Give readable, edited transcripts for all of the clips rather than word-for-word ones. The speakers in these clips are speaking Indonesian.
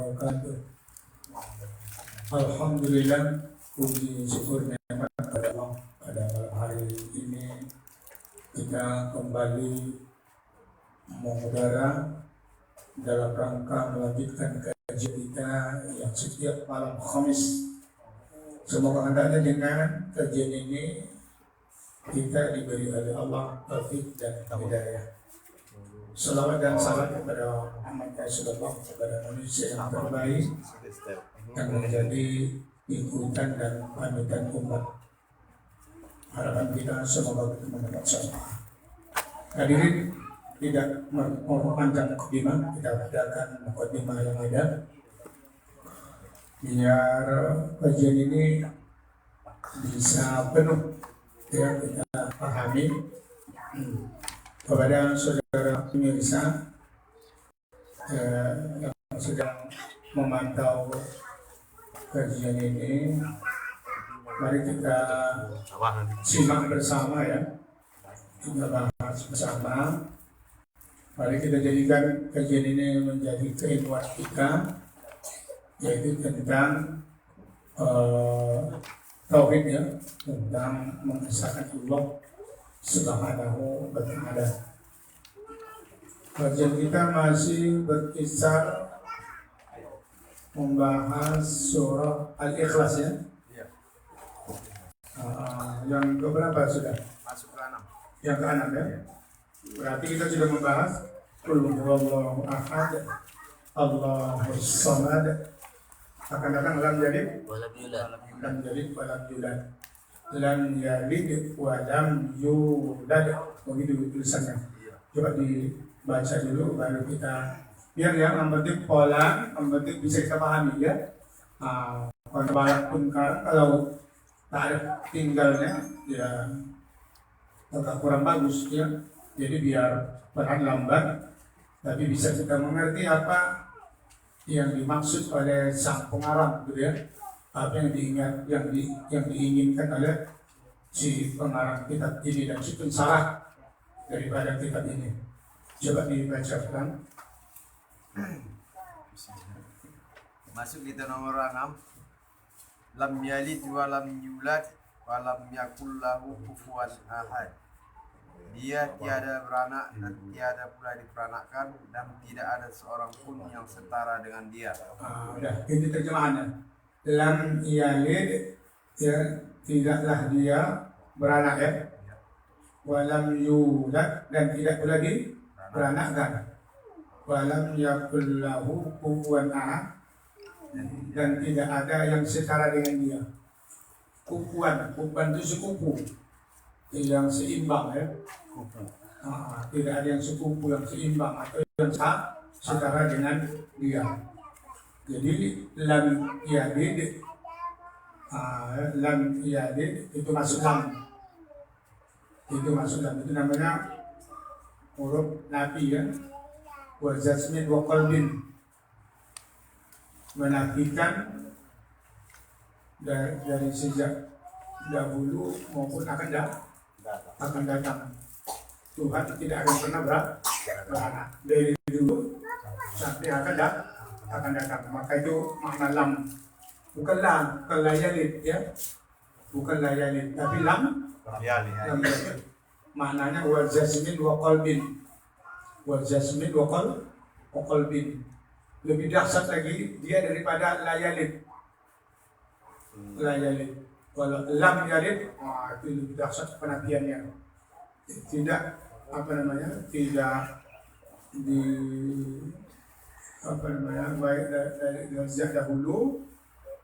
wabarakatuh. Alhamdulillah, puji syukur nikmat kepada Allah. Pada malam hari ini kita kembali mengudara dalam rangka melanjutkan kajian kita yang setiap malam Khamis. Semoga hendaknya dengan kajian ini kita diberi oleh Allah taufik dan hidayah. Salawat dan salam kepada Muhammad Rasulullah, kepada manusia yang terbaik yang menjadi ikutan dan panutan umat. Harapan kita semoga kita mendapat syafaat. Hadirin, tidak memperpanjang mukadimah, kita adakan mukadimah yang ada biar kajian ini bisa penuh ya kita pahami. Kepada saudara pemirsa yang sedang memantau kajian ini, mari kita simak bersama ya, kita bahas bersama. Mari kita jadikan kajian ini menjadi keilmuan kita, yaitu tentang tauhid ya, tentang mengesahkan Allah Subhanahu wa ta'ala. Kajian kita masih berkisar membahas surah Al-Ikhlas ya. Yang keberapa sudah? Masuk ke 6. Yang ke-6 ya. Berarti kita sudah membahas Qul huwallahu ahad, Allahus samad. Akan datang lam yalid walam yulad. Lam yalid wa lam yulad. Begitu tulisannya. Coba dibaca dulu baru kita, biar yang penting pola, yang penting bisa kita pahami ya. Walaupun kalau tak ada tinggalnya ya agak kurang bagus ya. Jadi biar perlahan lambat tapi bisa kita mengerti apa yang dimaksud oleh sang pengarang gitu ya. Apa yang diinginkan oleh si pengarang kitab ini dan si pensarah daripada kitab ini. Coba dibaca ulang. Masuk kita nomor 6. Lam yalid wa lam yulad wa lam yakul lahu kufuwan ahad. Dia tiada beranak dan tiada pula diperanakkan, dan tidak ada seorang pun yang setara dengan dia. Udah, itu terjemahannya. Lam yalid ya, tidaklah dia beranak ya. Walam yulad, dan tidak pula diperanakkan. Walam yakul lahu kufuwan ahad, dan tidak ada yang setara dengan dia. Kufuwan itu sekufu yang seimbang ya. Tidak ada yang sekufu yang seimbang atau yang setara dengan dia. Jadi lam yalid itu masuk lam. Itu masuk lam, itu namanya huruf nafi ya. Wa jazmin wa qalbin, menafikan dari sejak dahulu maupun akan datang. Tuhan tidak akan pernah beranak dari dulu sampai akan datang. Maka itu makna lam. Bukan layalid ya. Bukan layalid, tapi lam yalid. Maknanya wal jasmin wa qalbin. Wal jasmin wa qalbin. Lebih dahsyat lagi dia daripada layalid. Kalau lam yalid, itu lebih dahsyat penafiannya. Tidak baik dari sejak dahulu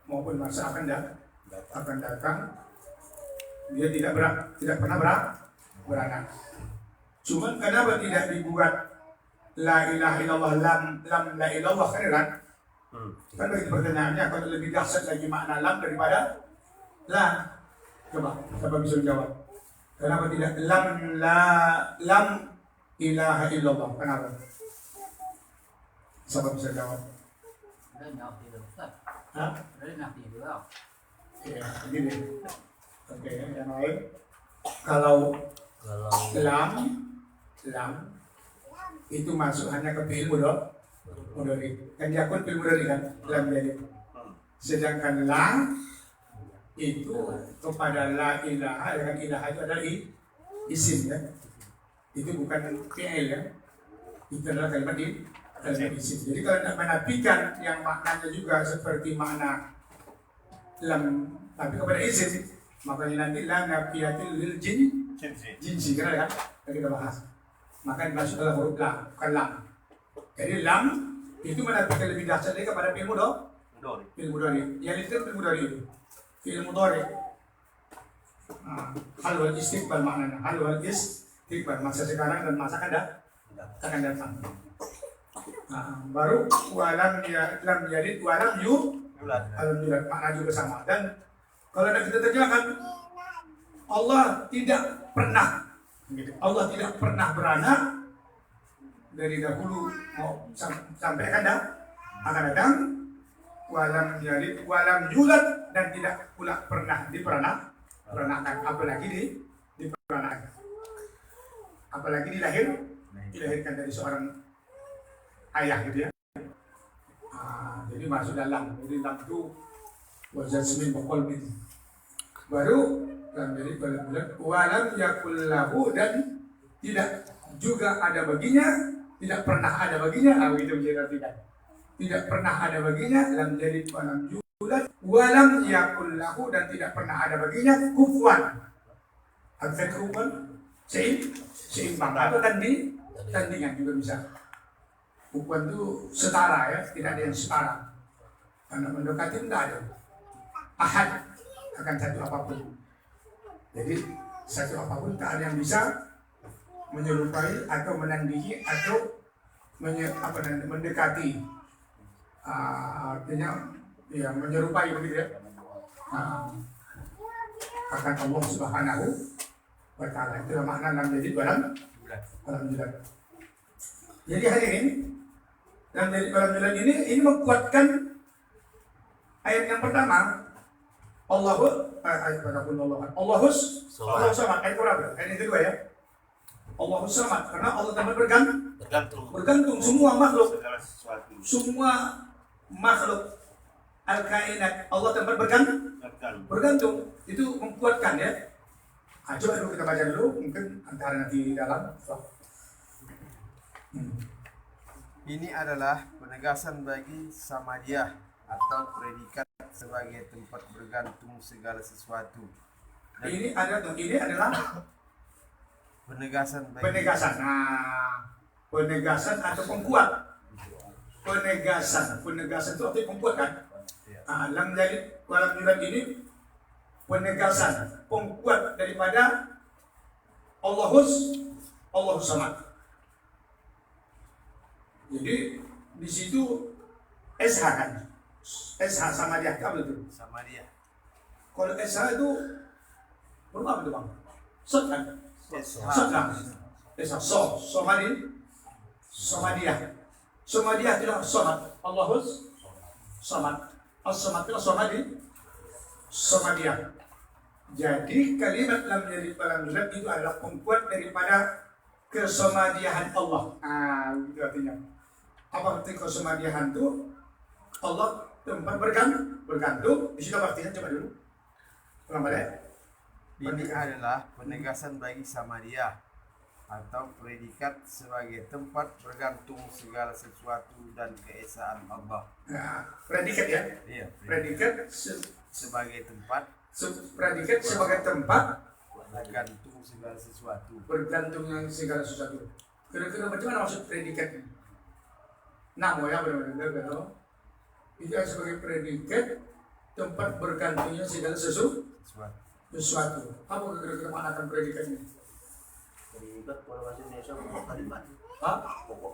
maupun masa akan datang, dia tidak pernah beranak. Cuman kenapa tidak dibuat la ilaha illallah lam la ilallah kan? Kan begitu pertanyaannya. Kalau lebih dahsyat lagi makna lam daripada la. Coba bisa menjawab. Kenapa tidak lam ilaha illallah? Kenapa? Siapa bisa jawab? Ya, begini. Oke, yang lain. Kalau lam itu masuk hanya ke fi'il mudhari. Kan yakun fil mudhari kan, lam yalid. Sedangkan la itu kepada la ilaha, dengan ilaha itu adalah isim ya. Itu bukan fi'il ya. Itu adalah kalimat isim. Jadi kalau nak menafikan yang maknanya juga seperti makna lam, tapi kepada isim, makanya nanti la nafiyatil lil jinsi kan ya, kita bahas. Maka dimasuk dalam huruf lam, bukan lam. Jadi lam itu menafikan lebih dahsyat lagi kepada fi'il mudhari. Yang itu fi'il mudhari itu. Fi'il mudhari. Hal wal istiqbal maknanya. Hal wal istiqbal, masa sekarang dan masa akan datang. Baru walam yalid walam yulad. Makna juga sama. Dan kalau kita terjemahkan, Allah tidak pernah beranak dari dahulu mau sampai akan datang. Walam yalid walam yulad, dan tidak pula pernah diperanakan, apalagi diperanakan, apalagi dilahirkan dari seorang ayah gitu ya. Jadi masuk dalam, jadi lam itu wajasmin baqalmin. Baru lam yalid walam yulad walam yakul lahu, dan tidak juga ada baginya, tidak pernah ada baginya, begitu tidak. Tidak pernah ada baginya, lam yalid walam yulad walam yakul lahu, dan tidak pernah ada baginya kufuwan. Artinya kufuwan seimbang atau tandingan juga bisa. Kufuwan itu setara ya, tidak ada yang setara. Karena mendekati tidak ada. Ahad akan satu apapun. Jadi satu apapun tak ada yang bisa menyerupai atau menandingi atau mendekati. Artinya ya menyerupai begitu ya. Akan Allah Subhanahu wa ta'ala. Itu makna lam yalid walam yulad. Jadi hari ini lam yalid walam yulad ini menguatkan ayat yang pertama. Allahus samad. Ayat berapa? Ayat yang kedua ya. Allahus samad, karena Allah tempat bergantung semua makhluk. Semua makhluk al-kainat Allah tempat bergantung. Itu menguatkan ya. Coba dulu kita baca dulu, mungkin antara nanti dalam. Ini adalah penegasan bagi samadiyah atau predikat sebagai tempat bergantung segala sesuatu. Dan ini adalah penegasan. Penegasan atau pengkuat. Penegasan itu artinya pengkuat kan? Lam yalid walam yulad ini penegasan, pengkuat daripada Allahus samad. Jadi di situ SH kan? SH samadiyah apa itu? Samadiyah. Kalau SH itu berapa itu bang? Sot kan? SH. Samadiyah. Samadiyah tidak samad. Allahus samad. As-samad tidak samadiyah. Jadi kalimat lam yalid walam yulad itu adalah pengkuat daripada kesamadiyahan Allah. Itu artinya. Apa arti kesamadiyahan itu? Allah tempat bergantung. Di situ artinya coba dulu. Ini adalah penegasan bagi samadiyah atau predikat sebagai tempat bergantung segala sesuatu dan keesaan Allah. Predikat ya? Iya. Predikat sebagai tempat. Predikat sebagai tempat bergantung segala sesuatu. Bergantungnya segala sesuatu. Kira-kira macam mana maksud predikat ini? Namo ya benar-benar. Itu sebagai predikat tempat bergantungnya segala sesuatu. Apa kira-kira maknakan predikat ini? Predikat kalau bahasa Indonesia pokok kalimat. Pokok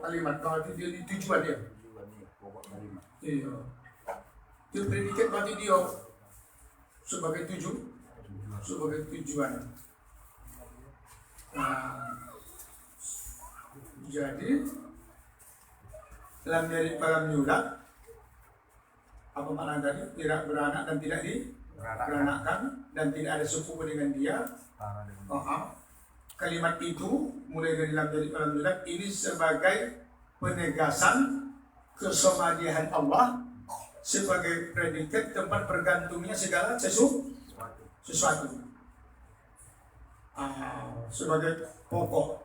kalimat. Kalau itu tujuan dia. Pokok kalimat. Iya. Itu predikat berarti dia sebagai tujuan. Jadi lam yalid walam yulad, apa makna tadi? Tidak beranak dan tidak diberanakkan, dan tidak ada sepupu dengan dia. Kalimat itu mulai dari lam yalid walam yulad ini sebagai penegasan kesamadihan Allah sebagai predikat tempat bergantungnya segala sesuatu. Sebagai pokok.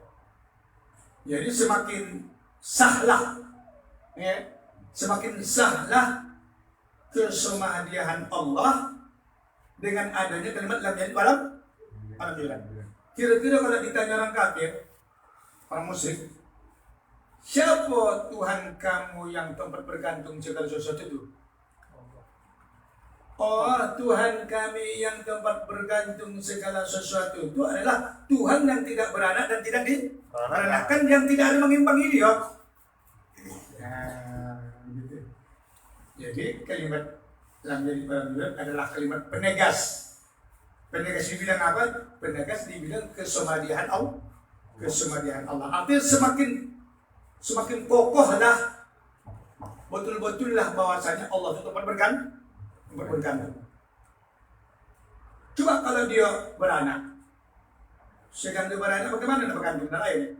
Jadi semakin sahlah, ya, semakin sahlah kesamadihan Allah dengan adanya kalimat lam yalid walam yulad. Kira-kira kalau ditanya orang kafir, orang musyrik, siapa Tuhan kamu yang tempat bergantung segala sesuatu itu? Oh, Tuhan kami yang tempat bergantung segala sesuatu itu adalah Tuhan yang tidak beranak dan tidak diperanakkan, yang tidak ada mengimbangi dia. Nah, gitu. Jadi kalimat lam yalid walam yulad adalah kalimat penegas. Penegas di bidang apa? Penegas di bidang kesamadihan Allah. Kesamadihan Allah. Artinya semakin kokohlah, betul-betullah bahwasanya Allah itu tempat bergantung. Coba kalau dia beranak, sedang dia beranak, bagaimana dia bergantung dengan lain?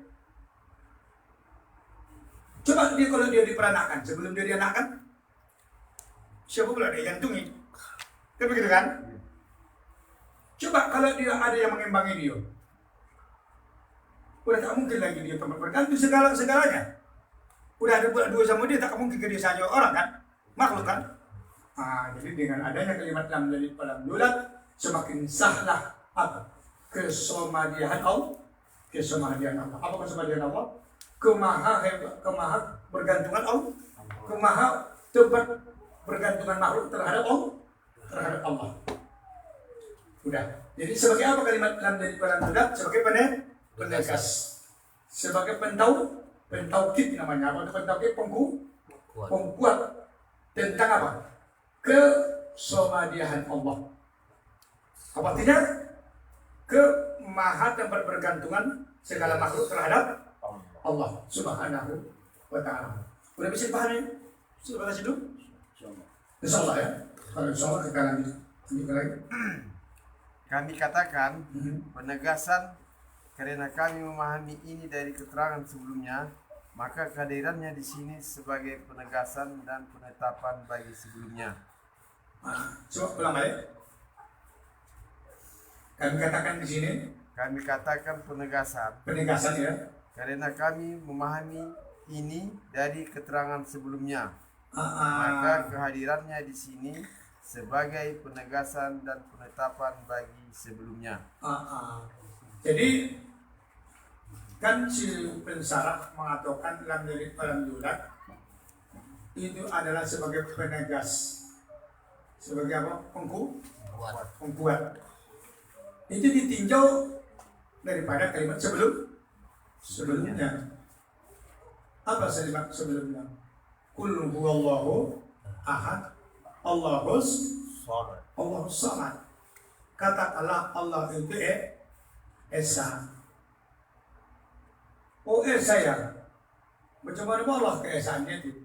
Coba dia kalau dia diperanakkan, sebelum dia dianakkan, siapa pula dia gantungi? Kan begitu kan? Coba kalau dia ada yang mengimbangi dia, udah tak mungkin lagi dia tempat bergantung segalanya. Udah ada dua sama dia, tak mungkin dia saja orang kan, makhluk kan. Jadi dengan adanya kalimat lam yalid walam yulad, semakin sahlah apa? Kesamadihan Allah. Kesamadihan Allah. Apa kesamadihan Allah? Kemaha bergantungan Allah. Kemaha tempat bergantungan makhluk terhadap Allah. Terhadap Allah. Udah. Jadi sebagai apa kalimat lam yalid walam yulad? Sebagai penegas. Sebagai pentaukid namanya. Apa pentaukid? Pengkuat tentang apa? Kesamadihan Allah. Apa artinya? Kemaha tempat bergantungan segala makhluk terhadap Allah Subhanahu wa ta'ala. Udah bisa dipahami? Sudah kasih dulu? Insyaallah ya. Kalau insyaallah kita lanjut lagi. Kami katakan penegasan karena kami memahami ini dari keterangan sebelumnya, maka kehadirannya di sini sebagai penegasan dan penetapan bagi sebelumnya. Coba ulang balik. Kami katakan di sini. Kami katakan penegasan ya. karena kami memahami ini dari keterangan sebelumnya, maka kehadirannya di sini sebagai penegasan dan penetapan bagi sebelumnya. Jadi kan si pensarah mengatakan lam yalid walam yulad itu adalah sebagai penegas. Sebagai apa? Pengkuat. Itu ditinjau daripada kalimat sebelumnya. Apa kalimat sebelumnya? Qul huwallahu ahad, Allahus samad. Katakanlah Allah itu esa. Oh esa ya. Macam mana Allah keesaannya itu?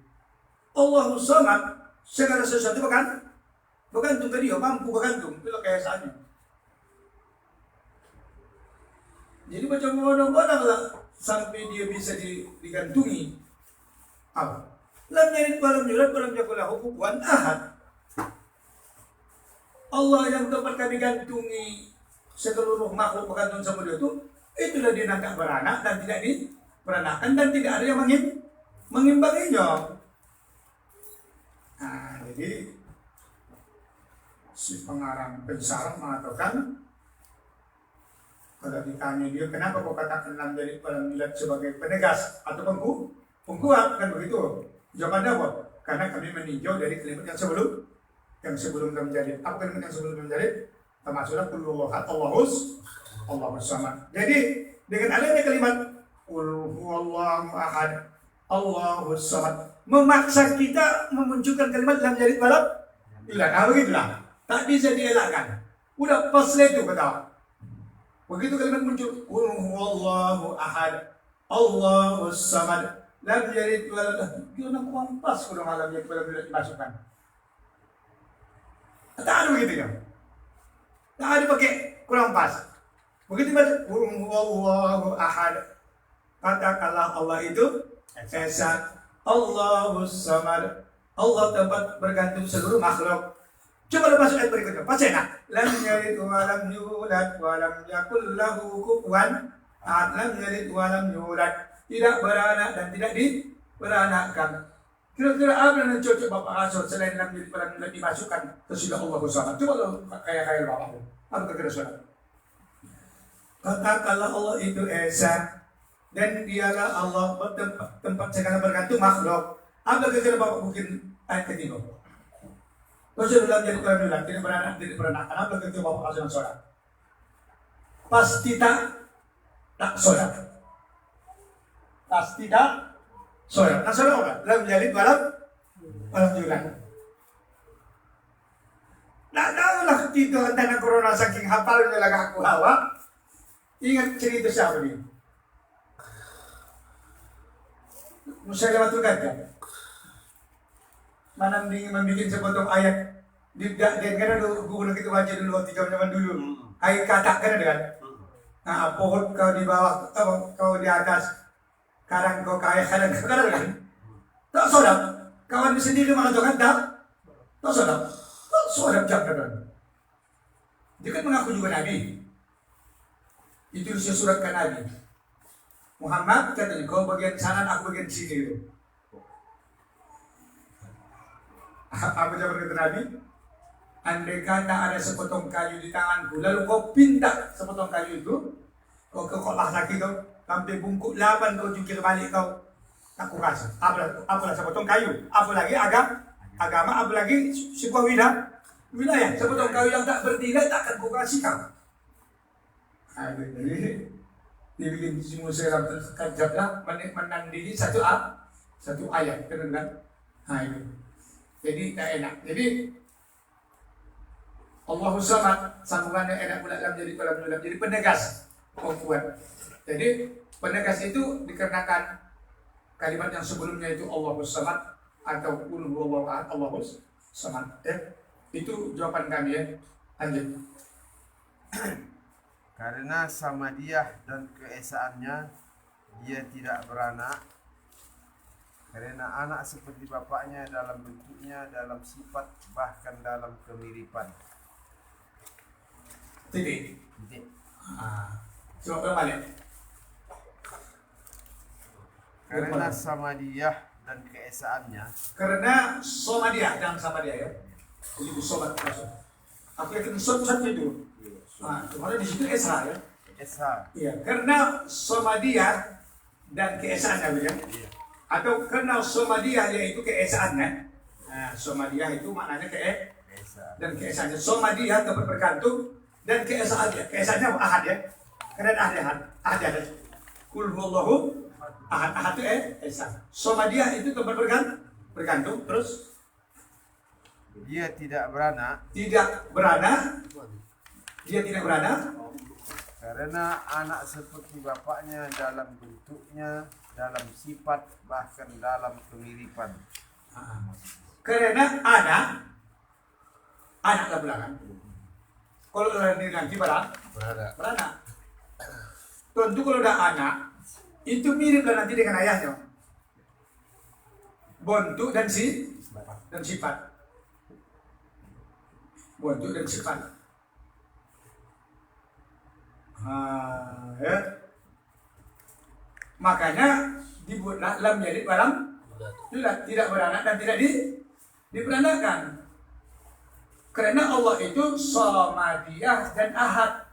Allahus samad, segala sesuatu bergantung ke dia, mampu bergantung, itu keesaannya. Jadi macam mana lah sampai dia bisa digantungi. Apa? Lam yalid walam yulad walam yakul lahu kufuwan ahad. Allah yang tempat kami gantungi seluruh makhluk bergantung sama dia itulah dia tidak beranak dan tidak diperanakkan dan tidak ada yang mengimbanginya. Jadi si pengarang pensarah mengatakan, kalau ditanya dia kenapa kau katakan lam yalid walam yulad sebagai penegas atau pengkuat kan begitu? Jawabannya apa? Karena kami meninjau dari kalimat yang sebelum lam yalid. Apa kalimat yang sebelum lam yalid? Termasuklah qul Allahus samad. Jadi dengan adanya kalimat qul huwallahu ahad, Allahus samad, memaksa kita memunculkan kalimat lam yalid walam yulad. Begitulah. Tak bisa dielakkan. Udah pas itu kata. Begitu kalimat muncul, qul huwallahu ahad, Allahus samad, lam yalid walam yulad. Dia nak kurang pas kalau lam yalid walam yulad dimasukkan. Tak ada begitu ya. Tak ada pakai kurang pas. Begitu masuk qul huwallahu ahad. Katakanlah Allah itu Esa. Allahus samad. Allah tempat bergantung seluruh makhluk. Coba masuk ayat berikutnya. Baca nak. Lam yalid wa lam yulad wa lam yakul lahu kufuwan ahad. Lam yalid wa lam yulad. Tidak beranak dan tidak diberanakkan. Kira-kira apa yang cocok Bapak Asor selain lam yalid wa lam yulad dimasukkan ke sila Allahus samad? Coba lo kayak Bapak. Apa kira-kira saudara? Katakanlah Allah itu Esa dan dialah Allah tempat segala bergantung makhluk. Apa kira-kira Bapak mungkin ayat ketiga? Rasulullah jadi Rasulullah tidak beranak. Apa kira-kira Bapak asal saudara? Pasti tak saudara. Pasti tak saudara. Nah saudara, lam yalid walam yulad. Nah tahulah kita tentang corona saking hafalnya lagi aku hawa. Ingat cerita siapa ni? Musailamatul Kadzdzab. Mana membuat sepotong ayat di karena guru kita baca dulu waktu zaman dulu. Ayat kata kan kan? Nah, pohon kau di bawah, kau di atas. Karang kau kaya kan? Tak sodap. Kawan sendiri mana tu kan tak? Tak sodap. Tak sodap jangan. Dia kan mengaku juga Nabi. Itu saya suratkan Nabi Muhammad katanya kau bagian sana aku bagian sini. Apa jawab kata Nabi? Andai kata ada sepotong kayu di tanganku lalu kau pinta sepotong kayu itu kau kekolah lagi kau sampai bungkuk 8 kau jungkir balik kau aku rasa apalah sepotong kayu apalagi agama apalagi sebuah wilayah sepotong kayu yang tak bernilai takkan kau kasih kau. Jadi dibikin si Musailamatul Kadzdzab lah menandingi satu ayat kan? Nah itu jadi tak enak. Jadi Allahus samad sambungannya enak pula dalam jadi jadi penegas kuat. Jadi penegas itu dikarenakan kalimat yang sebelumnya itu Allahus samad atau qul huwallahu ahad Allahus samad. Itu jawaban kami ya. Lanjut. Karena samadiyah dan keesaannya dia tidak beranak. Karena anak seperti bapaknya dalam bentuknya, dalam sifat, bahkan dalam kemiripan. Titik. Coba balik. Karena samadiyah dan keesaannya. Karena somadiyah dan samadiyah ya. Jadi sobat masuk. Aku yakin sobat itu. Nah, kemarin di situ Esa ya. Esa. Iya, karena somadiyah dan keesaannya ya. Iya. Atau karena somadiyah yaitu keesaannya. Nah, somadiyah itu maknanya Esa. dan keesaannya. Somadiyah tempat bergantung dan keesaannya. Keesaannya ahad ya. Karena ahad ya. Qul huwallahu ahad itu Esa. Somadiyah itu tempat bergantung terus dia tidak beranak. Dia tidak beranak karena anak seperti bapaknya dalam bentuknya, dalam sifat, bahkan dalam kemiripan. Karena anak ke belakang. Kalau nanti beranak. Tentu kalau ada anak itu mirip nanti dengan ayahnya. Bentuk dan sifat. Bentuk dan sifat. Ya. Makanya dibuatlah lam yalid wa lam yulad, tidak beranak dan tidak diberanakkan. Karena Allah itu somadiyah dan ahad.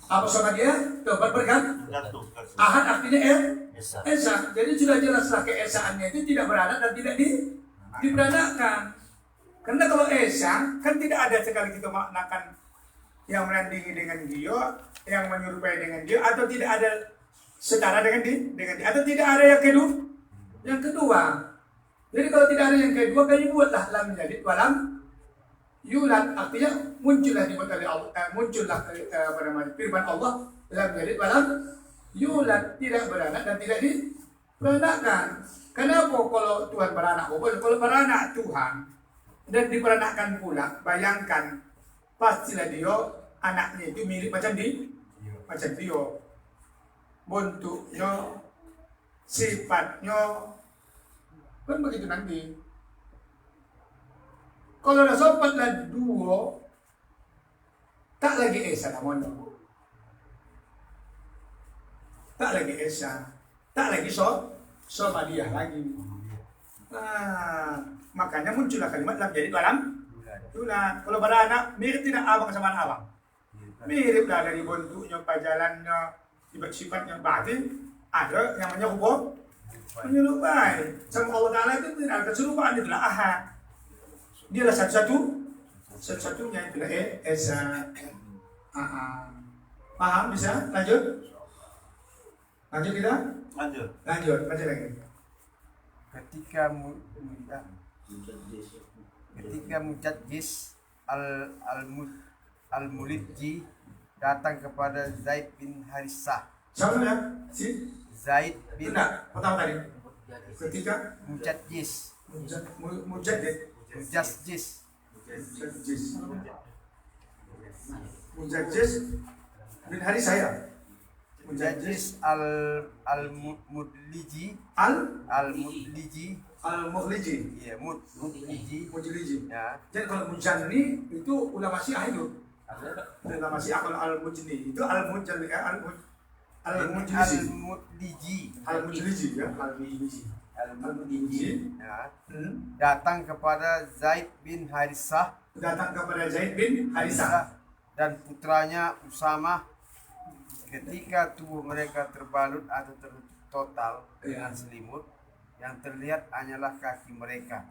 Apa somadiyah? Tempat bergantung. Ahad artinya esa. Jadi sudah jelaslah keesaannya itu tidak beranak dan tidak diberanakkan. Karena kalau esa kan tidak ada sekali kita maknakan yang menandingi dengan dia, yang menyerupai dengan dia, atau tidak ada setara dengan dia, atau tidak ada yang kedua. Jadi kalau tidak ada yang kedua, kami buatlah lam yalid wa lam yulad, artinya muncullah dibuat oleh Allah, muncullah firman Allah lam yalid wa lam yulad, tidak beranak dan tidak diberanakkan. Kenapa kalau Tuhan beranak? Kalau beranak Tuhan dan diberanakkan pula, bayangkan pastilah dia anaknya itu mirip macam dia. Bentuknya sifatnya kan begitu nanti. Kalau dah sopat lah dua, tak lagi esa namun, tak lagi esa, tak lagi sama dia lagi. Nah, makanya muncullah kalimat lam jadi dalam tulang. Kalau pada anak mirip tidak abang sama abang, mirip lah dari bentuknya, pajalannya, sifatnya batin. Ada yang namanya hukum menyerupai. Sama Allah Ta'ala itu tidak ada keserupaan, itulah ahad. Dia adalah satu-satunya itulah esa. Paham? Bisa? Lanjut? Lanjut kita? Lanjut lagi. Ketika Mujadjis al-Mulidji datang kepada Zaid bin Harithah. Siapa ya? Si? Zaid bin Tidak, pertama tadi. Ketika Mujadjis bin hari saya. Mujadjis al-Mudliji iya Mudliji ya. Jadi kalau Mujani itu ulama Syiah itu. Ulama Syiah kalau al-Mujni itu al-Mujli ya. Datang kepada Zaid bin Harithah dan putranya Usamah ketika tubuh mereka terbalut atau tertutup total dengan selimut, yang terlihat hanyalah kaki mereka.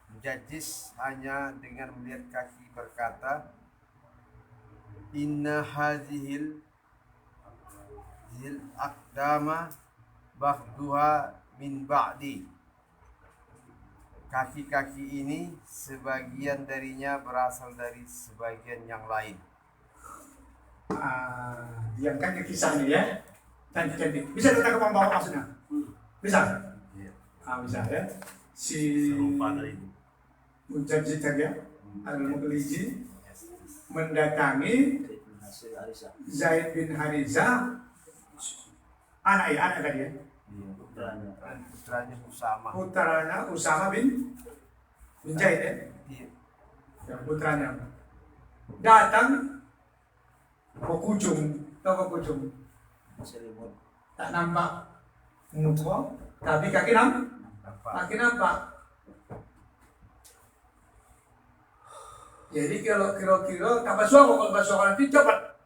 Mujadjis hanya dengan melihat kaki berkata, inna hazihil aqdama ba'duha min ba'di. Kaki-kaki ini sebagian darinya berasal dari sebagian yang lain. Diamkan ke kisahnya ya. Cantik. Bisa kita ke bawah maksudnya? Bisa? Bisa ya. Si Mujadjid tadi ya, al-Mughliji mendatangi Zaid bin Harithah, anak tadi ya. Putranya Usama bin Zaid ya. Putranya datang ke kucung, tak nampak muka, tapi kaki nampak. Jadi kalau kira-kira kalau basuh nanti cepat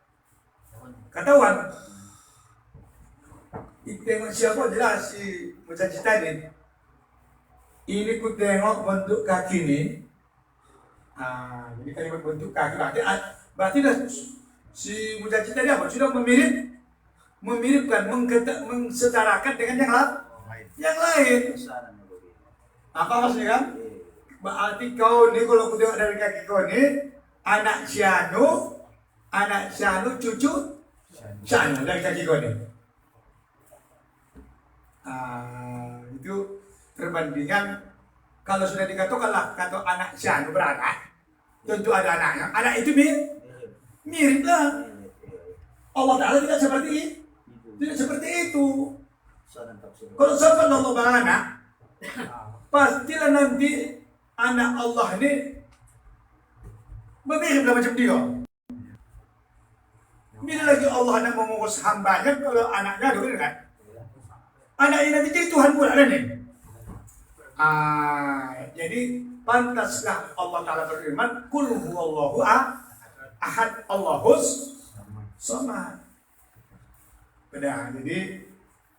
ketahuan. Tengok siapa jelas si Mujadjid tadi. Ini ku tengok bentuk kaki ini. Jadi kalimat bentuk kaki berarti dah si Mujadjid tadi apa? Sudah memiripkan, mengsetarakan dengan yang lain. Apa maksudnya kan? Berarti kau ni kalau aku tengok dari kaki kau ni, anak Syanu, cucu Syanu dari kaki kau ni. Itu perbandingan. Kalau sudah dikatakanlah kata anak Syanu beranak, tentu ada anaknya. Anak itu mirip lah. Allah Ta'ala tidak seperti itu. Kalau sampai Allah beranak, pastilah nanti anak Allah ini miriplah macam dia. Bila lagi Allah nak mengurus hambanya, kalau anaknya dulu kan, anak ini nanti jadi Tuhan pula kan nih. Jadi pantaslah Allah Ta'ala berfirman, Qul huwallahu ahad Allahus samad. Beda. Jadi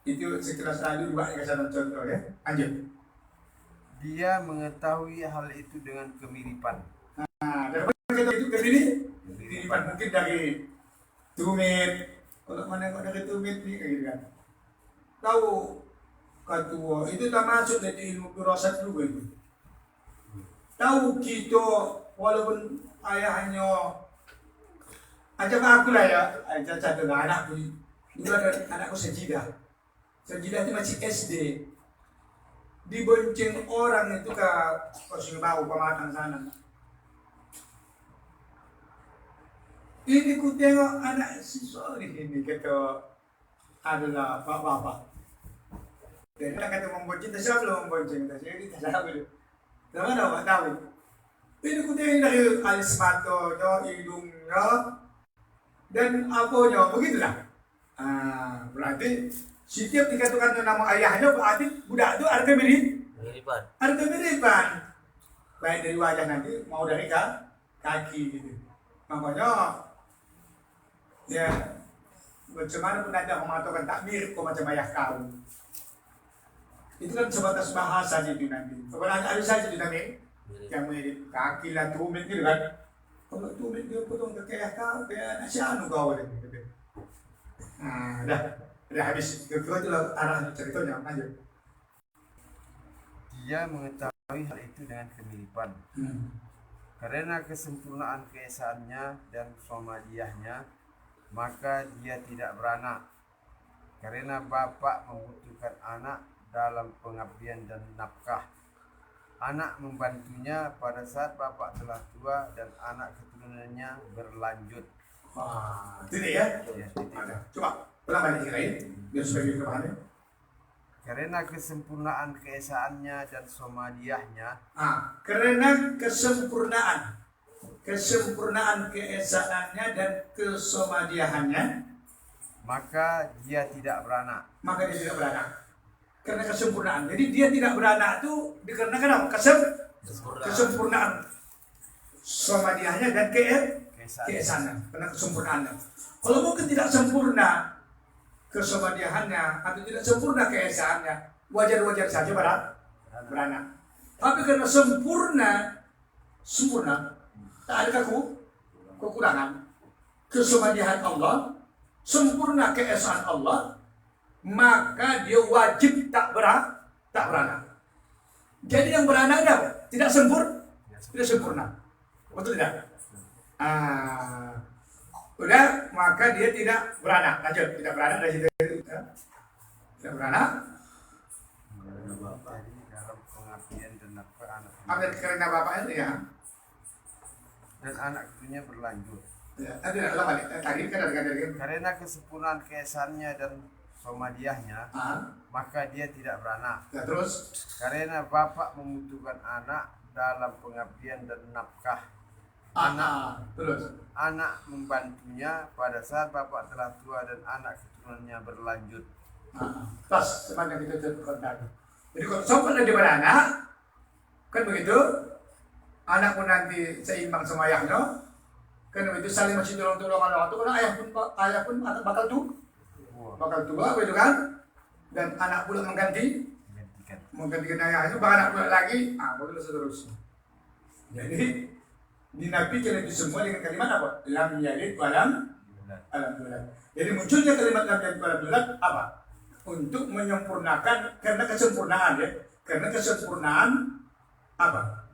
itu sekilas tadi juga dikasih contoh ya. Lanjut. Dia mengetahui hal itu dengan kemiripan. Daripada kita itu kemiripan mungkin dari tumit. Kalau mana dari tumit nih kayak gitu kan. Tahu ketua itu tak masuk dari ilmu firasat juga itu. Tahu kita walaupun ayahnya ajak aku lah ya, ajak dengan anakku. Dulu ada anakku Sajidah itu masih SD. Dibonceng orang itu ke Kosong Bau Pematang sana. Ini ku tengok anak si Solih ini kata adalah bapak. Dan kata membonceng, tak siapa belum membonceng, tak siapa kita siapa itu. Tahu tak tahu? Ini kuting dari alis matonya, hidungnya, dan apanya, begitulah. Berarti setiap dikatakan nama ayahnya berarti budak itu ada Mengiripan. kemiripan. Baik dari wajah nanti mau dari kaki gitu. Makanya ya macam mana pun ada mengatakan tak mirip kok macam ayah kau. Itu kan sebatas bahasa itu nanti. Kalau ada saja di nanti yang mirip kaki lah tumit gitu kan. Kalau tumit dia potong ke ayah kau, kayak nasi anu kau gitu. Dah habis. Itu itulah arah ceritanya. Lanjut. Dia mengetahui hal itu dengan kemiripan. Karena kesempurnaan keesaannya dan somadiyahnya, maka dia tidak beranak. Karena bapak membutuhkan anak dalam pengabdian dan nafkah. Anak membantunya pada saat bapak telah tua dan anak keturunannya berlanjut. Itu ya? Ya, titik. Coba ulang balik lagi biar supaya kita pahami. Karena kesempurnaan keesaannya dan somadiyahnya, Karena kesempurnaan keesaannya dan kesomadiahannya, maka dia tidak beranak. maka dia tidak beranak. Karena kesempurnaan. Jadi dia tidak beranak itu dikarenakan apa? Kesempurnaan somadiahnya dan keesaannya. Karena kesempurnaannya. Kalau mungkin tidak sempurna kesomadiahannya atau tidak sempurna keesaannya, wajar-wajar saja beranak. Tapi karena sempurna, tak ada kekurangan. Kesomadiahan Allah, sempurna keesaan Allah, maka dia wajib tak beranak. Jadi yang beranak apa? Tidak sempurna. Betul tidak? Udah, maka dia tidak beranak. Lanjut, tidak beranak dari situ. Tidak beranak. Jadi dalam pengabdian dan nafkah anak Ambil karena bapaknya itu ya. dan anak keturunannya berlanjut. Ya, tidak lama tadi kan ada Karena kesempurnaan keesaannya dan somadiyahnya, maka dia tidak beranak. ya, terus Karena bapak membutuhkan anak dalam pengabdian dan nafkah. terus Anak membantunya pada saat bapak telah tua dan anak keturunannya berlanjut. pas sepanjang kita kontak. Jadi kalau sopan ada beranak, kan begitu, anak pun nanti seimbang sama ayahnya, kan begitu saling masih tolong-tolongan orang tua, karena ayah pun bakal tua, begitu kan, dan anak pula menggantikan ayahnya, bahkan anak pula lagi, begitu seterusnya. Jadi dinafikan itu semua dengan kalimat apa? Lam yalid walam yulad. Jadi munculnya kalimat lam yalid walam yulad apa? Untuk menyempurnakan karena kesempurnaan ya. Karena kesempurnaan apa?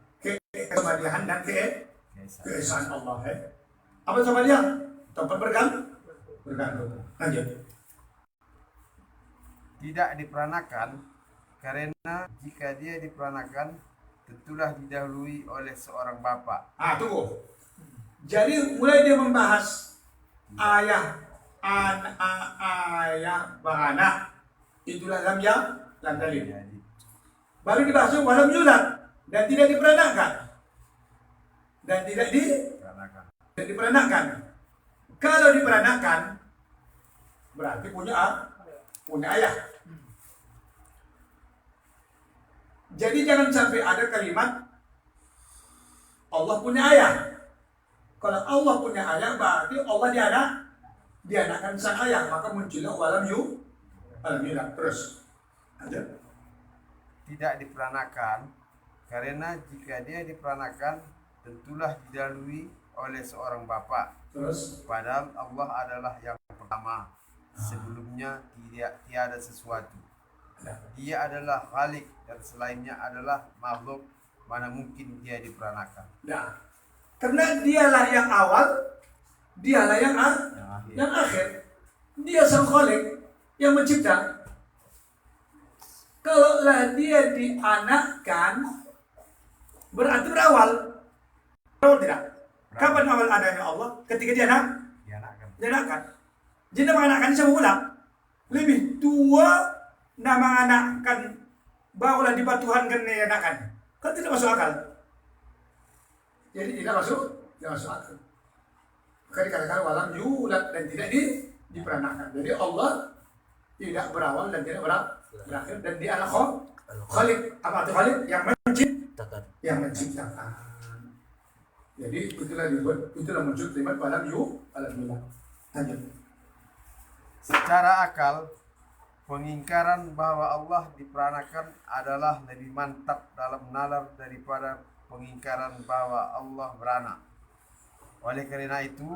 Kesomadiahan dan keesaan Allah ya. Apa somadiah? Tempat bergantung. Lanjut. Tidak diperanakan karena jika dia diperanakan tentulah didahului oleh seorang bapak. Tunggu. Jadi mulai dia membahas ayah beranak, itulah lam yalid. Baru dibahas walam yulad dan tidak diperanakan. Dan tidak diperanakan. Kalau diperanakan berarti punya ayah. Jadi jangan sampai ada kalimat Allah punya ayah. Kalau Allah punya ayah berarti Allah dianakkan sang ayah, maka munculnya walam yulad. Terus ada. Tidak diperanakan karena jika dia diperanakan tentulah didahului oleh seorang bapak. Terus Padahal Allah adalah yang pertama. Sebelumnya tiada sesuatu. Dia adalah Khalik dan selainnya adalah makhluk, mana mungkin dia diperanakan. Nah, karena dialah yang awal, dialah yang akhir. Dia sang Khalik yang mencipta. Kalaulah dia dianakkan, berarti berawal. Berawal tidak? Kapan awal adanya Allah? Ketika dianakkan. Jadi menganakkan semula lebih tua nama anak kan barulah dipatuhankan nih anak kan tidak masuk akal. Jadi tidak masuk akal. Maka dikatakan walam yulad dan tidak diperanakan. Jadi Allah tidak berawal dan tidak berakhir dan dia adalah Khaliq. Apa itu Khaliq? Yang menciptakan. Jadi itulah muncul kalimat walam yulad. Lanjut. Secara akal, pengingkaran bahwa Allah diperanakan adalah lebih mantap dalam nalar daripada pengingkaran bahwa Allah beranak. Oleh karena itu,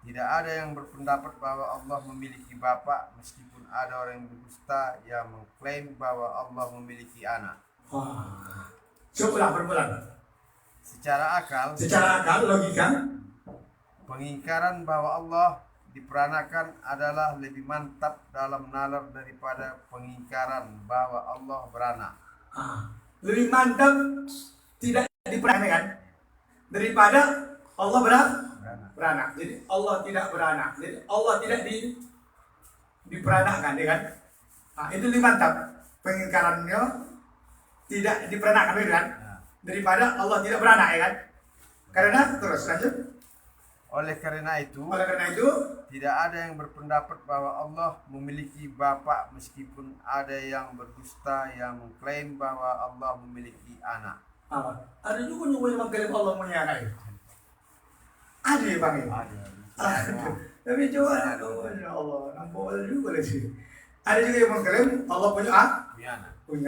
tidak ada yang berpendapat bahwa Allah memiliki bapa, meskipun ada orang yang berdusta yang mengklaim bahwa Allah memiliki anak. Coba berulang. Secara akal, logika, pengingkaran bahwa Allah diperanakan adalah lebih mantap dalam nalar daripada pengingkaran bahwa Allah beranak. Lebih mantap tidak diperanakan daripada Allah beranak. Jadi Allah tidak beranak. Jadi Allah tidak diperanakkan, ya kan? Itu lebih mantap. Pengingkarannya tidak diperanakkan, ya kan? Daripada Allah tidak beranak, ya kan? Karena terus lanjut. Oleh karena itu, tidak ada yang berpendapat bahwa Allah memiliki bapa, meskipun ada yang berdusta yang mengklaim bahwa Allah memiliki anak. Ada juga yang mengklaim Allah punya anak. Ada ya Bang? Ada. Tapi coba, ya Allah, nampak juga sih. Ada juga yang mengklaim Allah punya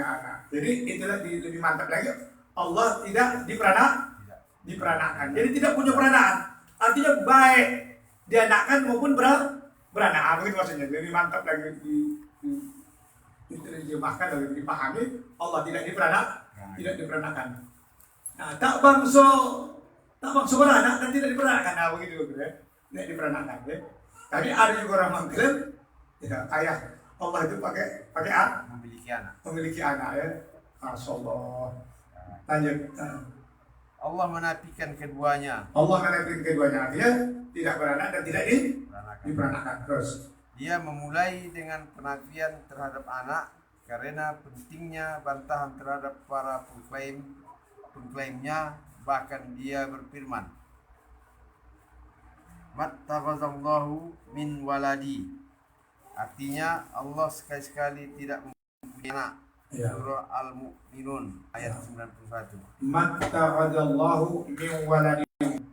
anak. Jadi itulah lebih mantap lagi. Allah tidak diperanakkan. Jadi tidak punya peranaan. Artinya baik dianakkan maupun beranak. Begitu maksudnya. Lebih mantap lagi diterjemahkan, lebih dipahami. Allah tidak diperanakkan. Nah, tak bangsa beranak dan tidak diperanakkan. Nah, begitu ya. Tidak diperanakkan. Ya. Tapi ada juga orang mengklaim, ya, ayah Allah itu pakai memiliki anak ya. Masyaallah. Lanjut. Allah menafikan keduanya. Artinya tidak beranak dan tidak diperanakkan. Terus Dia memulai dengan penafian terhadap anak karena pentingnya bantahan terhadap para pengklaimnya. Bahkan dia berfirman, "Mattakhazallahu min waladi." Artinya Allah sekali-sekali tidak mempunyai anak. Surah Al-Mu'minun ayat 91. Mattakhadallahu min waladin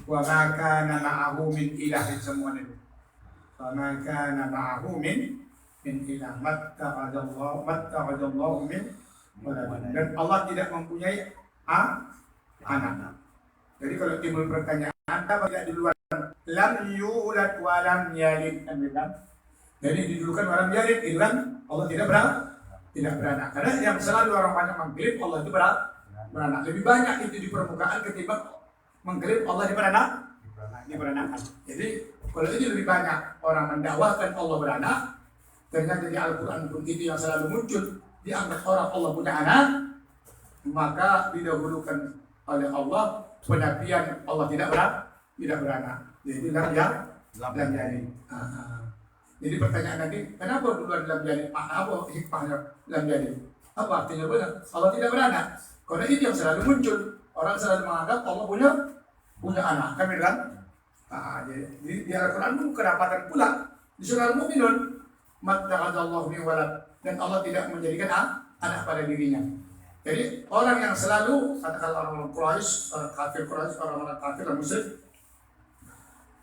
wa ma kana ma'ahu min ilahin, semua itu. Wa ma kana ma'ahu min ilah. Mattakhadallahu min waladin. Dan Allah tidak mempunyai anak. Jadi kalau timbul pertanyaan, apa tidak di luar lam yulad wa lam yalid, jadi didulukan wa lam yalid, itu kan Allah tidak beranak. Karena yang selalu orang banyak mengklaim Allah itu beranak. Lebih banyak itu di permukaan ketimbang mengklaim Allah diperanakkan. Jadi kalau ini lebih banyak orang mendakwahkan Allah beranak, ternyata di Al-Quran pun itu yang selalu muncul, dianggap orang Allah punya anak, maka didahulukan oleh Allah penafian Allah tidak beranak. Jadi lam yalid. Jadi pertanyaan nanti, kenapa duluan lam yalid? Apa hikmahnya lam yalid? Apa artinya benar? Allah tidak beranak. Karena itu yang selalu muncul. Orang selalu menganggap Allah punya anak. Kan bilang? Jadi di Al-Quran pun kedapatan pula di surah Al-Mu'minun, mattakhadallahu min walad, dan Allah tidak menjadikan anak pada dirinya. Jadi orang yang selalu, katakan orang Quraisy, orang kafir Quraisy, orang kafir, orang musyrik,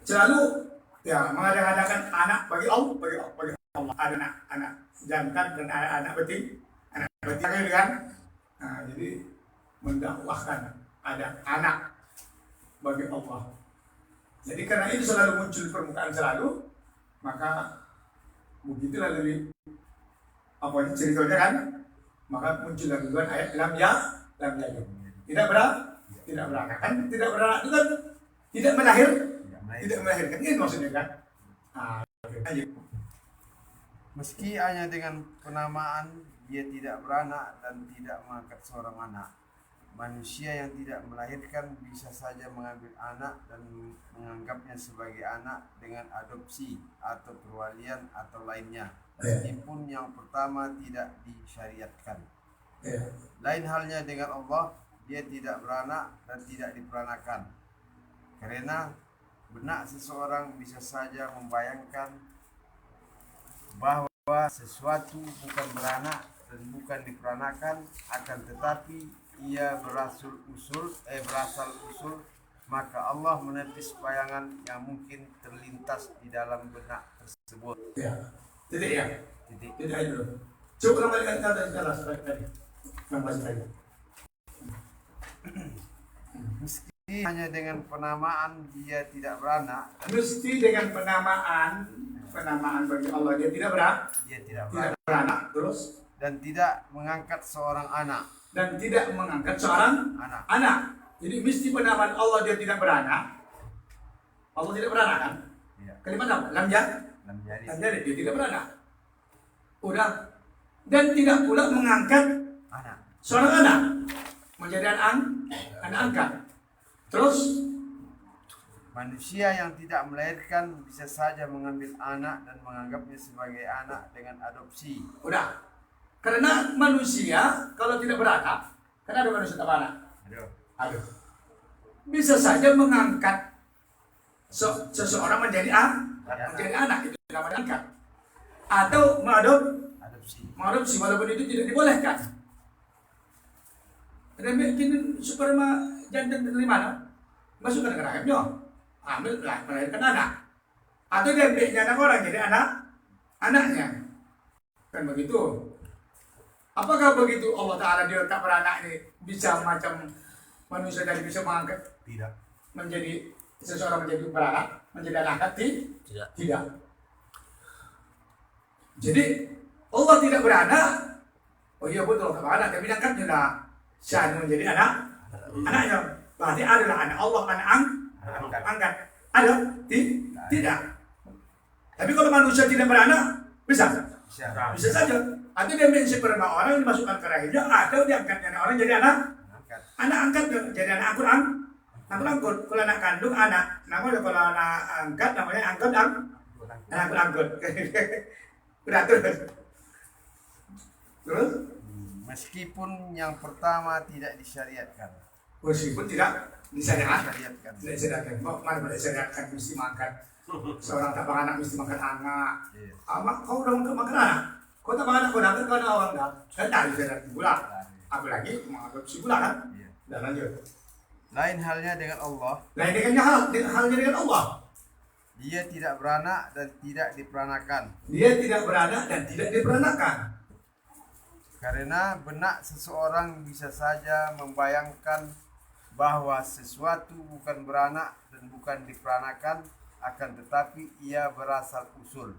selalu ya mengadakan anak bagi Allah. Ada anak jantan dan anak betina kan. Jadi mendakwahkan ada anak bagi Allah. Jadi karena itu selalu muncul di permukaan selalu, maka begitulah lebih ceritanya kan. Maka muncul lagi ayat lam yalid. Tidak beranak kan? Tidak beranak itu kan tidak melahirkan. Ini maksudnya kan? Meski hanya dengan penamaan, dia tidak beranak dan tidak mengangkat seorang anak. manusia yang tidak melahirkan bisa saja mengambil anak dan menganggapnya sebagai anak dengan adopsi atau perwalian atau lainnya, meskipun yang pertama tidak disyariatkan. Lain halnya dengan Allah, dia tidak beranak dan tidak diperanakan. Karena benak seseorang bisa saja membayangkan bahwa sesuatu bukan beranak dan bukan diperanakan, akan tetapi ia berasal usul, maka Allah menepis bayangan yang mungkin terlintas di dalam benak tersebut. Ya, titik ya. Titik. Titik aja dulu. Coba kembalikan kata tadi. Nambah tadi. Meski hanya dengan penamaan dia tidak beranak, Mesti dengan penamaan bagi Allah dia tidak beranak, terus dan tidak mengangkat seorang anak. dan tidak mengangkat seorang anak. Jadi mesti penamaan Allah dia tidak beranak. Allah tidak beranak kan? Ya. Kalimat apa? Lam Lam yalid, dia tidak beranak. Udah. Dan tidak pula mengangkat anak. seorang anak menjadi anak angkat. Terus Manusia yang tidak melahirkan bisa saja mengambil anak dan menganggapnya sebagai anak dengan adopsi. udah. Karena manusia kalau tidak beranak, karena ada manusia tak beranak. Aduh. Bisa saja mengangkat seseorang menjadi anak, itu namanya angkat. Atau mengadopsi walaupun itu tidak dibolehkan. Dan bikin sperma jantan dari mana? Masukkan ke rahimnya, ambil melahirkan anak. Atau dia ambilnya anak orang jadi anaknya. Kan begitu. Apakah begitu Allah Ta'ala dia tak beranak ini bisa macam manusia tadi bisa mengangkat? Tidak. Menjadi seseorang menjadi beranak, menjadi anak? Tidak. Jadi Allah tidak beranak. Oh iya betul tak beranak, tapi angkatnya lah. Saya menjadi anaknya. Berarti adalah anak Allah, anak angkat. Ada? Tidak. Tapi kalau manusia tidak beranak, bisa saja. Atau dia ambil sperma orang dimasukkan ke rahimnya, atau diangkatnya orang jadi anak angkat, jadi anak angkut. Kalau anak kandung anak, namanya kalau anak angkat namanya angkut. Udah terus. Meskipun yang pertama tidak disyariatkan. Meskipun tidak disyariatkan. Mana boleh disyariatkan mesti makan. Seorang tak beranak mesti makan anak. Kau udah makan anak. Kau tak beranak kau dapat kau orang dah. Kan dari syariat pula. Apalagi mengadopsi pula kan. Dan lanjut. Lain halnya dengan Allah. Lain halnya dengan Allah. Dia tidak beranak dan tidak diperanakan. Karena benak seseorang bisa saja membayangkan bahwa sesuatu bukan beranak dan bukan diperanakan, akan tetapi ia berasal usul.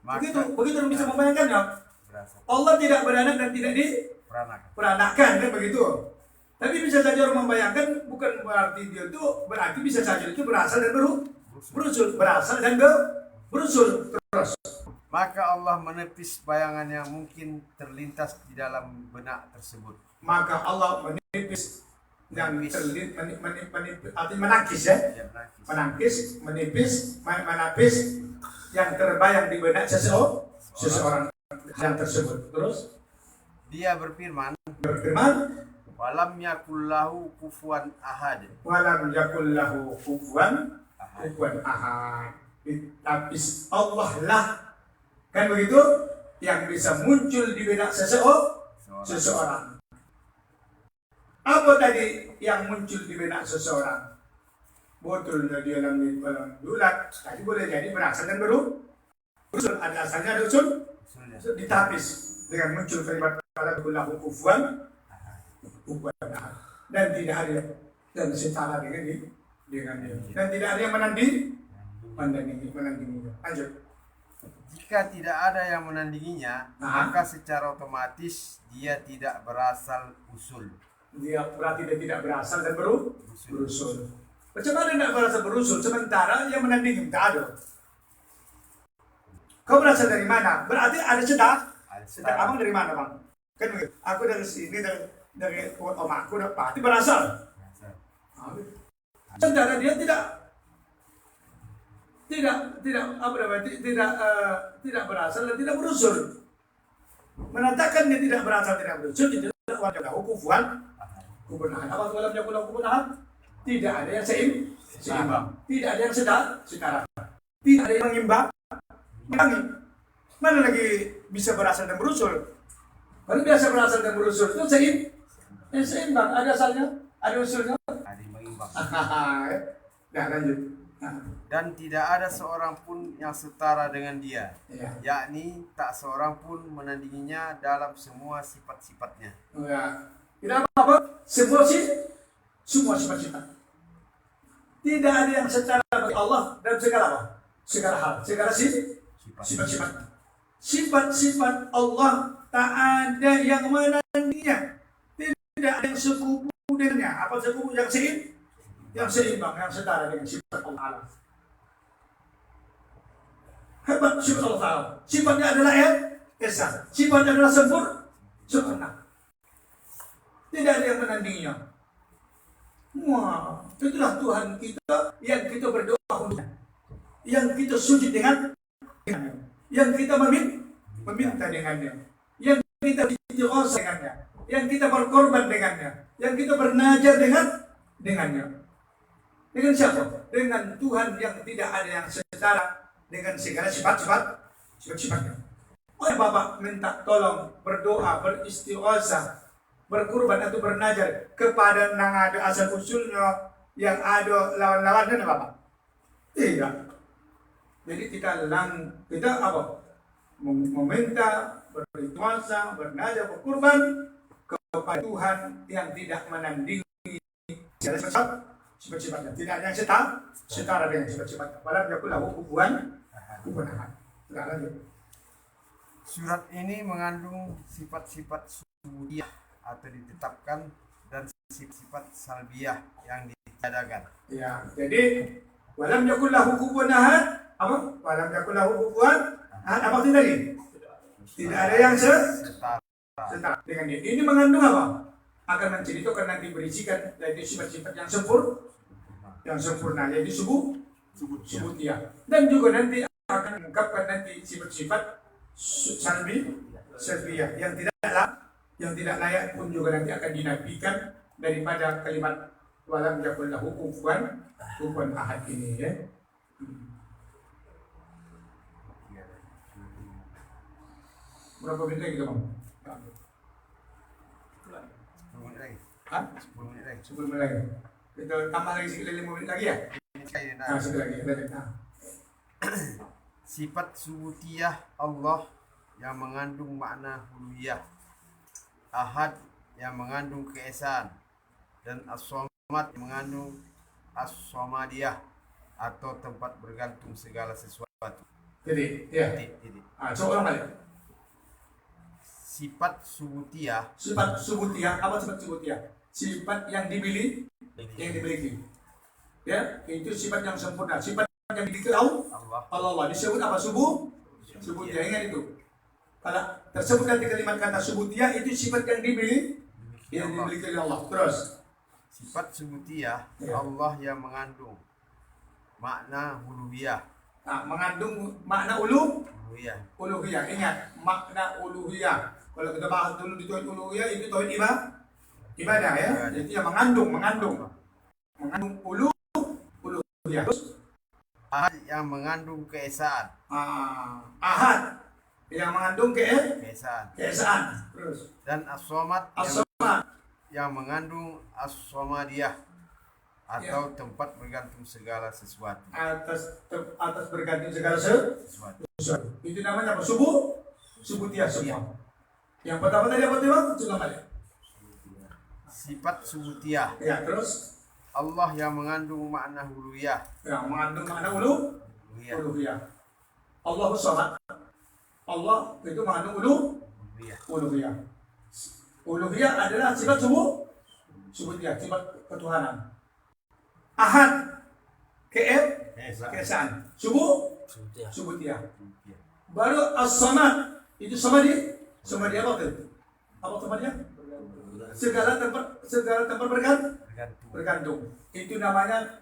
Begitu bisa membayangkan ya. Allah tidak beranak dan tidak diperanakan kan begitu. Tapi bisa saja orang membayangkan bukan berarti dia itu berarti bisa saja itu berasal dan berusul terus. Maka Allah menepis bayangan yang mungkin terlintas di dalam benak tersebut. Maka Allah menipis dan menangkis ya. Menipis yang terbayang di benak seseorang yang tersebut. Terus dia berfirman, walam yakul lahu kufuwan ahad. Tapis Allah lah, kan begitu, yang bisa muncul di benak seseorang. Apa tadi yang muncul di benak seseorang? Betul dia dalam bulat, tadi boleh jadi berasal dan berusul. Ada asalnya, ada usul. Ditapis dengan muncul kalimat lahu kufuwan ahad. Dan tidak ada dan setara dengan dia. Dan tidak ada yang menandinginya. Lanjut. Jika tidak ada yang menandinginya, maka secara otomatis dia tidak berasal usul. Dia berarti dia tidak berasal dan berusul. Macam mana tidak berasal berusul sementara yang menandingi tak ada? Kau berasal dari mana? Berarti ada cetak. Cetak abang dari mana bang? Kan aku dari sini dari omakku dan pasti berasal. Sementara dia tidak berasal dan tidak berusul. Menatakan dia tidak berasal tidak berusul itu adalah wajah kufuwan ahad. Apa dalam jakul kufuwan ahad? Tidak ada yang seimbang, tidak ada yang setara, tidak ada yang mengimbang. Mana lagi bisa berasal dan berusul? Kalau biasa berasal dan berusul itu seimbang, ada asalnya, ada usulnya. Ada yang mengimbang. Nah, lanjut. Dan tidak ada seorang pun yang setara dengan dia, Ya. yakni tak seorang pun menandinginya dalam semua sifat-sifatnya. Ya. Tidak apa-apa, semua sifat-sifat. Tidak ada yang setara bagi Allah dalam segala apa? Segala hal, segala sifat-sifat. Sifat-sifat Allah tak ada yang menandinginya. Tidak ada yang sekufu dengannya. Apa sekufu yang seimbang, yang setara dengan sifat Allah. Hebat sifat Allah. Sifatnya adalah esa. Sifatnya adalah sempurna. Tidak ada yang menandinginya. Wah, itulah Tuhan kita yang kita berdoa untuk, yang kita sujud dengannya, yang kita meminta dengannya, yang kita istighosah dengannya, yang kita berkorban dengannya, yang kita bernajah dengannya. Dengan siapa? Dengan Tuhan yang tidak ada yang setara dengan segala sifat-sifatnya. Oleh Bapak minta tolong berdoa, beristighosah, berkurban atau bernajar kepada nang ada asal usulnya yang ada lawan-lawannya Bapak? Tidak. Jadi kita apa? Meminta, beristighosah, bernajar, berkurban kepada Tuhan yang tidak menandingi segala sifat-sifatnya. Tidak ada yang setara dengan sifat-sifatnya. Walam yakul lahu kufuwan ahad. Tidak lanjut. Surat ini mengandung sifat-sifat subudiyah atau ditetapkan dan sifat-sifat salbiyah yang ditiadakan. Ya, jadi walam yakul lahu kufuwan ahad. Apa? Walam yakul lahu kufuwan ahad. Apa itu tadi? Tidak ada yang setara dengan dia. Ini mengandung apa? Akan menceritakan nanti berisikan dari sifat-sifat yang sempurna, yaitu subutiyah. Dan juga nanti akan mengungkapkan nanti sifat-sifat salbiyah yang tidak layak pun juga nanti akan dinafikan daripada kalimat walam yakul lahu kufuwan ahad ini ya. Berapa menit lagi Bang? 10 menit lagi. Hah? 10 menit lagi. 10 menit lagi. Kita tambah lagi sekitar 5 menit lagi ya? Ini sekali Nah, sekali lagi. Nah. Sifat subutiyah Allah yang mengandung makna uluhiyah, ahad yang mengandung keesaan, dan as-somad yang mengandung as-somadiyah atau tempat bergantung segala sesuatu. Jadi, ya. Titik. Coba ulang balik. Sifat subutiyah. Sifat subutiyah, apa sifat subutiyah? Sifat yang dimiliki. Ya, itu sifat yang sempurna. Sifat yang dimiliki Allah. Disebut apa? Subutiyah. Ingat itu. Kalau tersebut nanti kalimat kata subutiyah itu sifat yang dimiliki oleh Allah. Terus. Sifat subutiyah Ya. Allah yang mengandung makna uluhiyah. Nah, mengandung makna uluhiyah. Ingat, makna uluhiyah. Kalau kita bahas dulu di tauhid uluhiyah itu tauhid ibadah ya. Jadi yang mengandung uluhiyah. Ahad yang mengandung keesaan. Ahad yang mengandung Keesaan. Terus. Dan as-somad As-somad yang mengandung as-somadiyah atau tempat bergantung segala sesuatu. atas bergantung segala sesuatu. Itu namanya apa? Subutiyah semua. Yang pertama tadi apa tuh? Coba balik. Sifat subutiyah. Ya, terus Allah yang mengandung makna uluhiyah. yang mengandung makna uluhiyah. Allahu Samad. Allah itu mengandung uluhiyah. Uluhiyah adalah sifat subutiyah, sifat ketuhanan. Ahad keesaan. Subutiyah. Baru as-samad itu samadi apa tuh? Apa samadnya? segala tempat Bergantung. bergantung. Itu namanya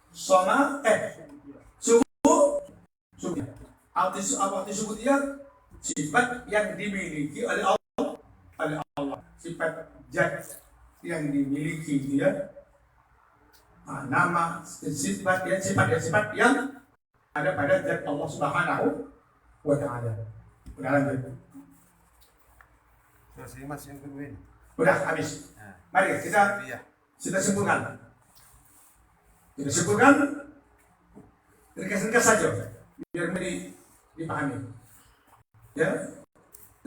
subuh. Arti subuh dia sifat yang dimiliki oleh Allah. Sifat zat yang dimiliki dia. Nama sifat yang ada pada zat Allah Subhanahu wa Ta'ala. Udah lanjut. Terus ini mas yang kedua ini. Udah habis. Mari kita simpulkan. Kita simpulkan. Ringkas saja biar dipahami. Ya.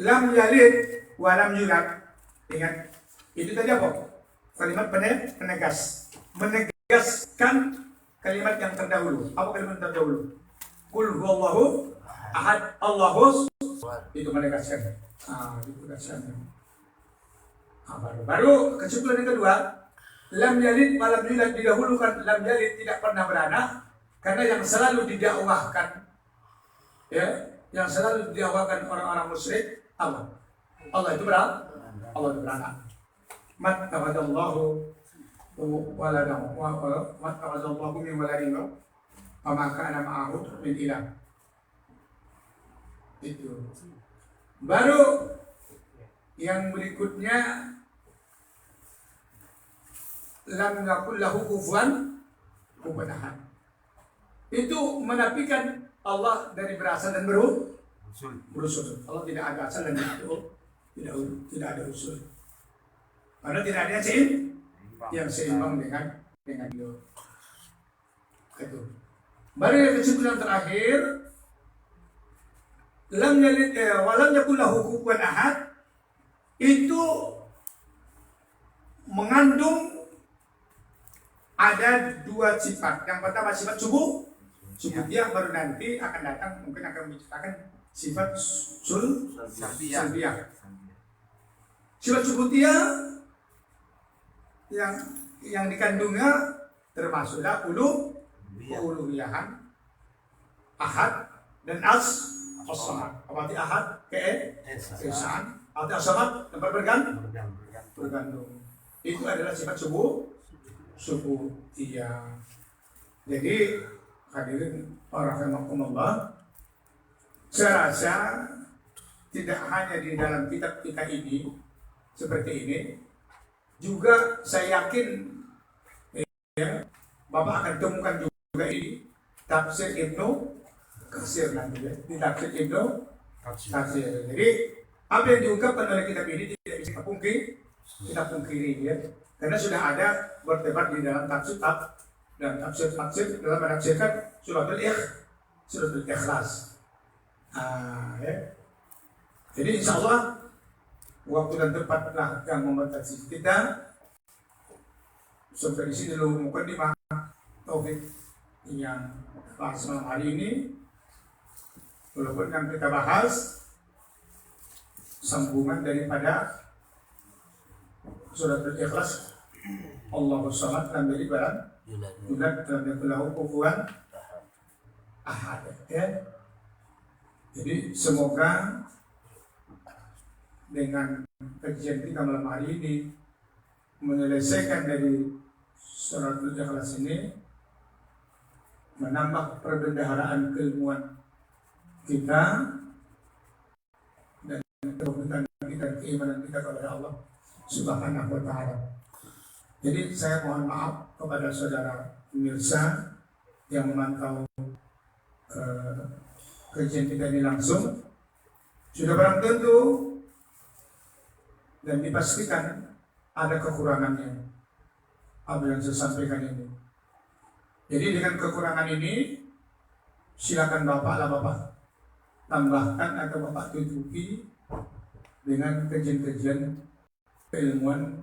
Lam yalid wa lam yulad. Ingat itu tadi apa? Kalimat penegas. Menegaskan kalimat yang terdahulu. Apa kalimat terdahulu? Qul huwallahu ahad, Allahus, itu menegaskan. Itu menegaskan. Baru kesimpulan yang kedua, lam yalid wa lam yulad, didahulukan lam yalid, tidak pernah beranak, karena yang selalu didakwahkan, ya, yang selalu didakwahkan orang-orang musyrik Allah. Allah itu beranak. Mat tawadzallahu waladahu wa tawadzallahu min waladihi wa ma kana ma'ahu min ilah. Itu. Baru yang berikutnya, lam yakul lahu kufuwan ahad. Itu menafikan Allah dari berasal dan berusul. Allah tidak ada asal dan tidak ada usul. Karena tidak ada yang seimbang dengan dia. Itu. Baru yang kesimpulan terakhir, lam yalid wa lam yakul lahu kufuwan ahad, itu mengandung ada dua sifat. Yang pertama sifat subuh dia, baru nanti akan datang mungkin akan menceritakan sifat salbiyah. Sifat subuh dia yang dikandungnya termasuklah uluhiyahan, ahad dan as-samad. Arti ahad keesaan, arti as-samad tempat bergantung. Itu adalah sifat subuh dia. Jadi hadirin rahimakumullah, saya rasa tidak hanya di dalam kitab kita ini seperti ini, juga saya yakin ya, Bapak akan temukan juga ini tafsir Ibnu Katsir nanti ya, di tafsir Ibnu Katsir. Jadi apa yang diungkapkan oleh kitab ini tidak bisa kita pungkiri ya, karena sudah ada berdebat di dalam tafsir dalam menafsirkan suratul Ikhlas. Ya. Jadi insya Allah waktu dan tempatlah yang membatasi kita. Sampai di sini dulu mukadimah taufik yang bahas malam hari ini. Walaupun yang kita bahas sambungan daripada suratul Ikhlas, Allahus Samad dan dari barang yulad dan yakulahu kufuwan ahad. Ya. Jadi semoga dengan kajian kita malam hari ini menyelesaikan dari suratul Ikhlas ini, menambah perbendaharaan keilmuan kita dan kebutuhan kita, keimanan kita kepada Allah Subhanahu wa Ta'ala. Jadi saya mohon maaf kepada saudara pemirsa yang memantau kajian kita ini langsung. Sudah barang tentu dan dipastikan ada kekurangannya apa yang saya sampaikan ini. Jadi dengan kekurangan ini silakan Bapak tambahkan atau Bapak tutupi dengan kajian-kajian keilmuan,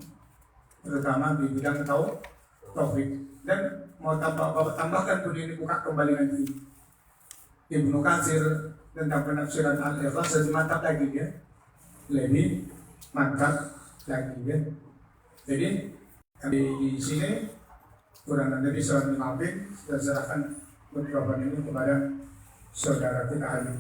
terutama di bidang taufik. Dan mau Bapak tambahkan pun ini buka kembali nanti Ibnu Katsir tentang penafsiran Al-Ikhlas lebih mantap lagi ya, lebih mantap lagi ya. Jadi di sini kurang lebih soal maafin, saya serahkan beberapa ini kepada saudara kita Ali.